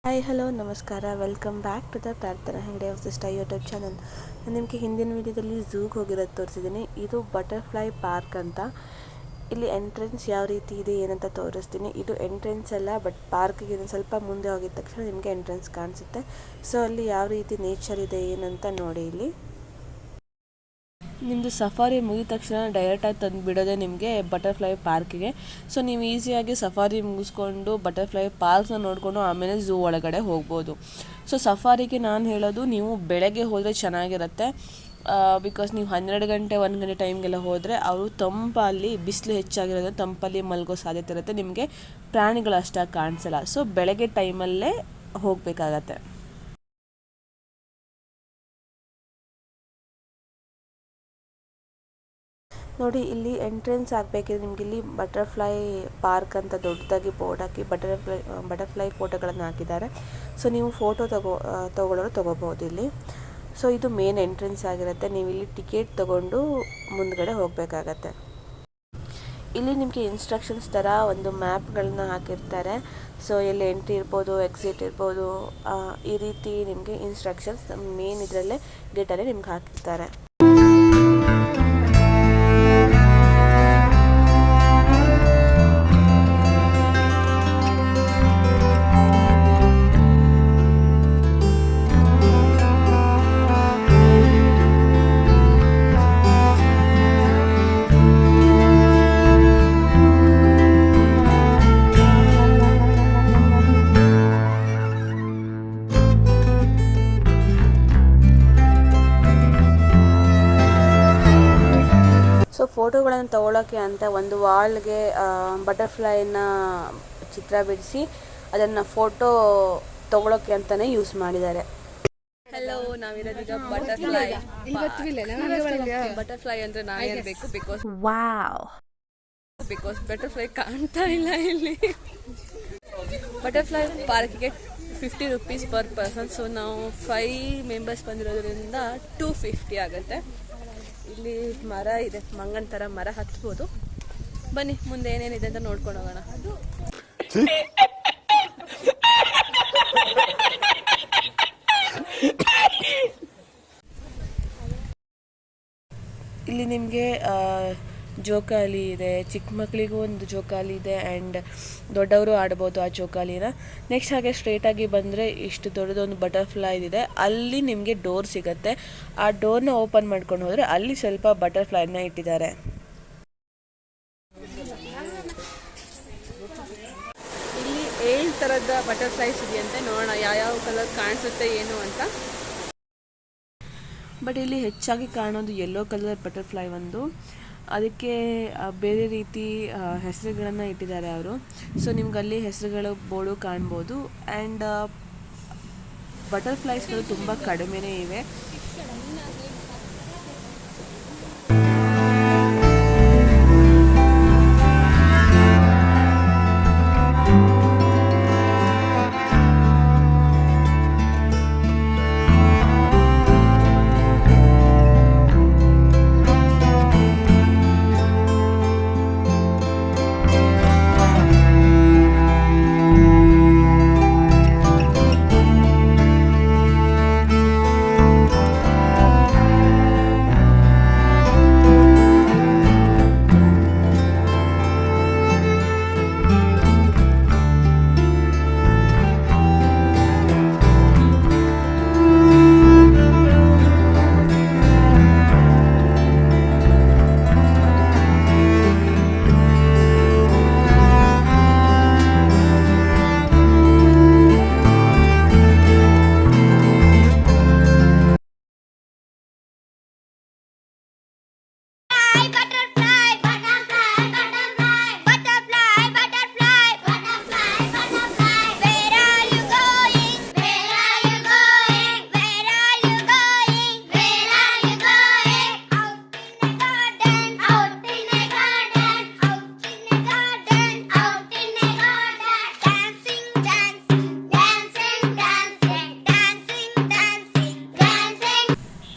Hi hello ನಮಸ್ಕಾರ welcome back to the Prarthana Hegde of the ಸ್ಟೈ YouTube channel. ನಾನು ನಿಮಗೆ ಹಿಂದಿನ ವಿಡಿಯೋದಲ್ಲಿ ಝೂಗೆ ಹೋಗಿರೋದು ತೋರಿಸಿದ್ದೀನಿ. ಇದು ಬಟರ್ಫ್ಲೈ ಪಾರ್ಕ್ ಅಂತ. ಇಲ್ಲಿ ಎಂಟ್ರೆನ್ಸ್ ಯಾವ ರೀತಿ ಇದೆ ಏನಂತ ತೋರಿಸ್ತೀನಿ. ಇದು ಎಂಟ್ರೆನ್ಸ್ ಅಲ್ಲ, ಬಟ್ ಪಾರ್ಕಿಗೆ ಸ್ವಲ್ಪ ಮುಂದೆ ಹೋಗಿದ ತಕ್ಷಣ ನಿಮಗೆ ಎಂಟ್ರೆನ್ಸ್ ಕಾಣಿಸುತ್ತೆ. ಸೊ ಅಲ್ಲಿ ಯಾವ ರೀತಿ ನೇಚರ್ ಇದೆ ಏನಂತ ನೋಡಿ. ಇಲ್ಲಿ ನಿಮ್ಮದು ಸಫಾರಿ ಮುಗಿದ ತಕ್ಷಣ ಡೈರೆಕ್ಟಾಗಿ ತಂದು ಬಿಡೋದೆ ನಿಮಗೆ ಬಟರ್ಫ್ಲೈ ಪಾರ್ಕಿಗೆ. ಸೊ ನೀವು ಈಸಿಯಾಗಿ ಸಫಾರಿ ಮುಗಿಸ್ಕೊಂಡು ಬಟರ್ಫ್ಲೈ ಪಾರ್ಕ್ನ ನೋಡಿಕೊಂಡು ಆಮೇಲೆ ಝೂ ಒಳಗಡೆ ಹೋಗ್ಬೋದು. ಸೊ ಸಫಾರಿಗೆ ನಾನು ಹೇಳೋದು ನೀವು ಬೆಳಗ್ಗೆ ಹೋದರೆ ಚೆನ್ನಾಗಿರುತ್ತೆ. ಬಿಕಾಸ್ ನೀವು 12 ಗಂಟೆ 1 ಗಂಟೆ ಟೈಮ್ಗೆಲ್ಲ ಹೋದರೆ ಅವರು ತಂಪಲ್ಲಿ ಬಿಸಿಲು ಹೆಚ್ಚಾಗಿರೋದು ತಂಪಲ್ಲಿ ಮಲಗೋ ಸಾಧ್ಯತೆ ಇರುತ್ತೆ. ನಿಮಗೆ ಪ್ರಾಣಿಗಳು ಅಷ್ಟಾಗಿ ಕಾಣಿಸಲ್ಲ. ಸೊ ಬೆಳಗ್ಗೆ ಟೈಮಲ್ಲೇ ಹೋಗಬೇಕಾಗತ್ತೆ. ನೋಡಿ, ಇಲ್ಲಿ ಎಂಟ್ರೆನ್ಸ್ ಆಗಬೇಕಿದ್ರೆ ನಿಮ್ಗೆ ಇಲ್ಲಿ ಬಟರ್ಫ್ಲೈ ಪಾರ್ಕ್ ಅಂತ ದೊಡ್ಡದಾಗಿ ಬೋರ್ಡ್ ಹಾಕಿ ಬಟರ್ಫ್ಲೈ ಫೋಟೋಗಳನ್ನು ಹಾಕಿದ್ದಾರೆ. ಸೊ ನೀವು ಫೋಟೋ ತಗೊಳ್ಳೋರು ತೊಗೋಬೋದು ಇಲ್ಲಿ. ಸೊ ಇದು ಮೇನ್ ಎಂಟ್ರೆನ್ಸ್ ಆಗಿರುತ್ತೆ. ನೀವು ಇಲ್ಲಿ ಟಿಕೆಟ್ ತೊಗೊಂಡು ಮುಂದ್ಗಡೆ ಹೋಗಬೇಕಾಗತ್ತೆ. ಇಲ್ಲಿ ನಿಮಗೆ ಇನ್ಸ್ಟ್ರಕ್ಷನ್ಸ್ ಥರ ಒಂದು ಮ್ಯಾಪ್ಗಳನ್ನ ಹಾಕಿರ್ತಾರೆ. ಸೊ ಎಲ್ಲಿ ಎಂಟ್ರಿ ಇರ್ಬೋದು, ಎಕ್ಸಿಟ್ ಇರ್ಬೋದು, ಈ ರೀತಿ ನಿಮಗೆ ಇನ್ಸ್ಟ್ರಕ್ಷನ್ಸ್ ಮೇನ್ ಇದರಲ್ಲೇ ಗೇಟಲ್ಲೇ ನಿಮ್ಗೆ ಹಾಕಿರ್ತಾರೆ. ಸೊ ಫೋಟೋಗಳನ್ನು ತೊಗೊಳೋಕ್ಕೆ ಅಂತ ಒಂದು ವಾಲ್ಗೆ ಬಟರ್ಫ್ಲೈನ ಚಿತ್ರ ಬಿಡಿಸಿ ಅದನ್ನು ಫೋಟೋ ತೊಗೊಳೋಕ್ಕೆ ಅಂತಲೇ ಯೂಸ್ ಮಾಡಿದ್ದಾರೆ. ಹಲೋ, ನಾವಿರೋದೀಗ ಬಟರ್ಫ್ಲೈ ಅಂದರೆ ನಾನು ಹೇಳ್ಬೇಕು. ಬಿಕಾಸ್ ಬಟರ್ಫ್ಲೈ ಕಾಣ್ತಾ ಇಲ್ಲ ಇಲ್ಲಿ. ಬಟರ್ಫ್ಲೈ ಪಾರ್ಕಿಗೆ 50 rupees ಪರ್ ಪರ್ಸನ್. ಸೊ ನಾವು 5 ಮೆಂಬರ್ಸ್ ಬಂದಿರೋದ್ರಿಂದ 250 ಆಗುತ್ತೆ. ಇಲ್ಲಿ ಮರ ಇದೆ, ಮಂಗನ ಥರ ಮರ ಹತ್ಬೋದು. ಬನ್ನಿ ಮುಂದೆ ಏನೇನಿದೆ ಅಂತ ನೋಡ್ಕೊಂಡು ಹೋಗೋಣ. ಇಲ್ಲಿ ನಿಮಗೆ ಜೋಕಾಲಿ ಇದೆ, ಚಿಕ್ಕ ಮಕ್ಕಳಿಗೂ ಒಂದು ಜೋಕಾಲಿ ಇದೆ ಆ್ಯಂಡ್ ದೊಡ್ಡವರು ಆಡ್ಬೋದು ಆ ಜೋಕಾಲಿನ. ನೆಕ್ಸ್ಟ್ ಹಾಗೆ ಸ್ಟ್ರೇಟಾಗಿ ಬಂದರೆ ಇಷ್ಟು ದೊಡ್ಡದೊಂದು ಬಟರ್ಫ್ಲೈ ಇದೆ. ಅಲ್ಲಿ ನಿಮಗೆ ಡೋರ್ ಸಿಗುತ್ತೆ. ಆ ಡೋರ್ನ ಓಪನ್ ಮಾಡ್ಕೊಂಡು ಹೋದರೆ ಅಲ್ಲಿ ಸ್ವಲ್ಪ ಬಟರ್ಫ್ಲೈನ ಇಟ್ಟಿದ್ದಾರೆ. ಇಲ್ಲಿ 7 ಥರದ ಬಟರ್ಫ್ಲೈಸ್ ಇದೆಯಂತೆ. ನೋಡೋಣ ಯಾವ್ಯಾವ ಕಲರ್ ಕಾಣಿಸುತ್ತೆ ಏನು ಅಂತ. ಬಟ್ ಇಲ್ಲಿ ಹೆಚ್ಚಾಗಿ ಕಾಣೋದು ಯೆಲ್ಲೋ ಕಲರ್ ಬಟರ್ಫ್ಲೈ ಒಂದು. ಅದಕ್ಕೆ ಬೇರೆ ರೀತಿ ಹೆಸರುಗಳನ್ನು ಇಟ್ಟಿದ್ದಾರೆ ಅವರು. ಸೊ ನಿಮ್ಗೆ ಅಲ್ಲಿ ಹೆಸರುಗಳು ಬೋರ್ಡು ಕಾಣ್ಬೋದು. ಆ್ಯಂಡ್ ಬಟರ್ಫ್ಲೈಸ್ಗಳು ತುಂಬ ಕಡಿಮೆನೇ ಇವೆ.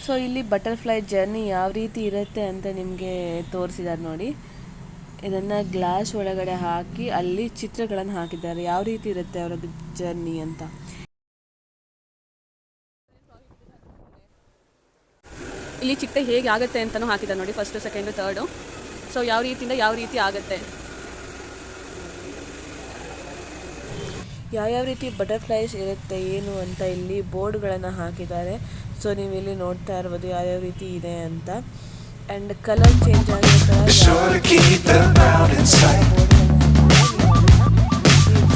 ಸೊ ಇಲ್ಲಿ ಬಟರ್ಫ್ಲೈ ಜರ್ನಿ ಯಾವ ರೀತಿ ಇರುತ್ತೆ ಅಂತ ನಿಮಗೆ ತೋರಿಸಿದ್ದಾರೆ ನೋಡಿ. ಇದನ್ನು ಗ್ಲಾಸ್ ಒಳಗಡೆ ಹಾಕಿ ಅಲ್ಲಿ ಚಿತ್ರಗಳನ್ನು ಹಾಕಿದ್ದಾರೆ ಯಾವ ರೀತಿ ಇರುತ್ತೆ ಅವರದ್ದು ಜರ್ನಿ ಅಂತ. ಇಲ್ಲಿ ಚಿಟ್ಟೆ ಹೇಗೆ ಆಗುತ್ತೆ ಅಂತಲೂ ಹಾಕಿದ್ದಾರೆ ನೋಡಿ, ಫಸ್ಟು ಸೆಕೆಂಡು ಥರ್ಡು. ಸೊ ಯಾವ ರೀತಿಯಿಂದ ಯಾವ ರೀತಿ ಆಗುತ್ತೆ, ಯಾವ್ಯಾವ ರೀತಿ ಬಟರ್ಫ್ಲೈಸ್ ಇರುತ್ತೆ ಏನು ಅಂತ ಇಲ್ಲಿ ಬೋರ್ಡ್ಗಳನ್ನು ಹಾಕಿದ್ದಾರೆ. ಸೊ ನೀವು ಇಲ್ಲಿ ನೋಡ್ತಾ ಇರ್ಬೋದು ಯಾವ್ಯಾವ ರೀತಿ ಇದೆ ಅಂತ. ಆ್ಯಂಡ್ ಕಲರ್ ಚೇಂಜ್ ಆಗಿರೋ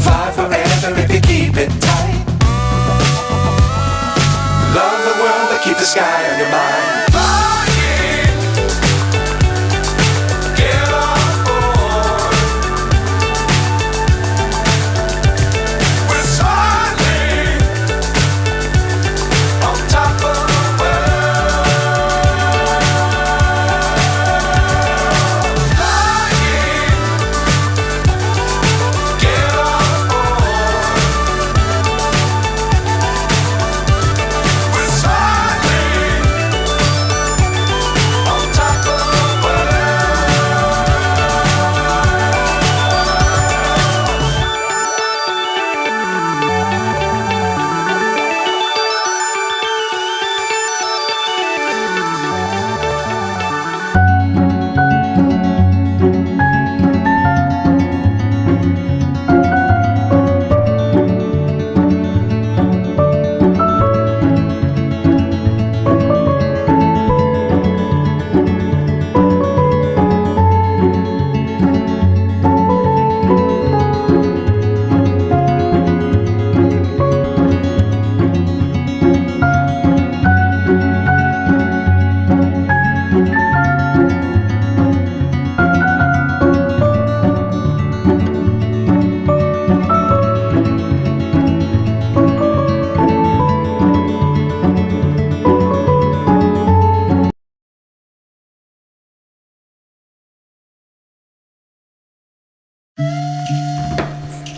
Fly forever if you keep it tight. Love the world but keep the sky on your mind. Flying, get on board. We're soaring on top of the world. Flying, get on board. We're soaring on top of the world.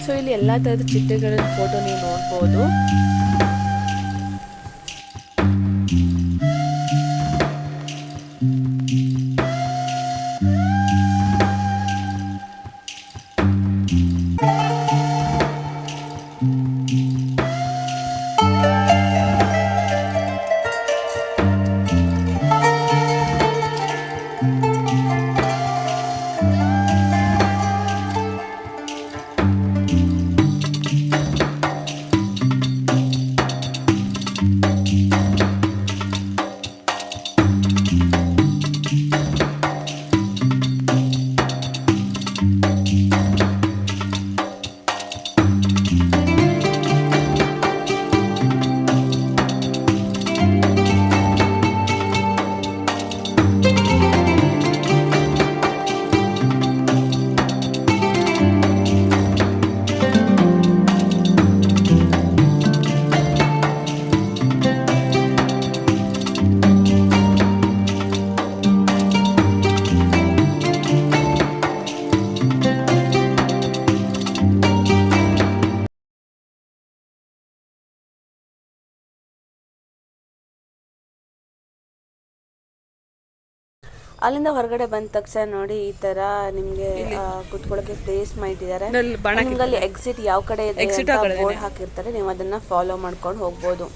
So ಇಲ್ಲಿ ಎಲ್ಲ ಥರದ ಚಿಟ್ಟೆಗಳ photo ನೀವು ನೋಡ್ಬೋದು. ಅಲ್ಲಿಂದ ಹೊರಗಡೆ ಬಂದ ತಕ್ಷಣ ನೋಡಿ ಈ ತರ ನಿಮ್ಗೆ ಕುತ್ಕೊಳ್ಳೋಕೆ ಪ್ಲೇಸ್ ಮಾಡಿದ್ದಾರೆ. ನಿಮ್ಗೆ ಅಲ್ಲಿ ಎಕ್ಸಿಟ್ ಯಾವ ಕಡೆ ಇದೆ ಅಂತ ಬೋರ್ಡ್ ಹಾಕಿರ್ತಾರೆ, ನೀವು ಅದನ್ನ ಫಾಲೋ ಮಾಡ್ಕೊಂಡು ಹೋಗ್ಬೋದು.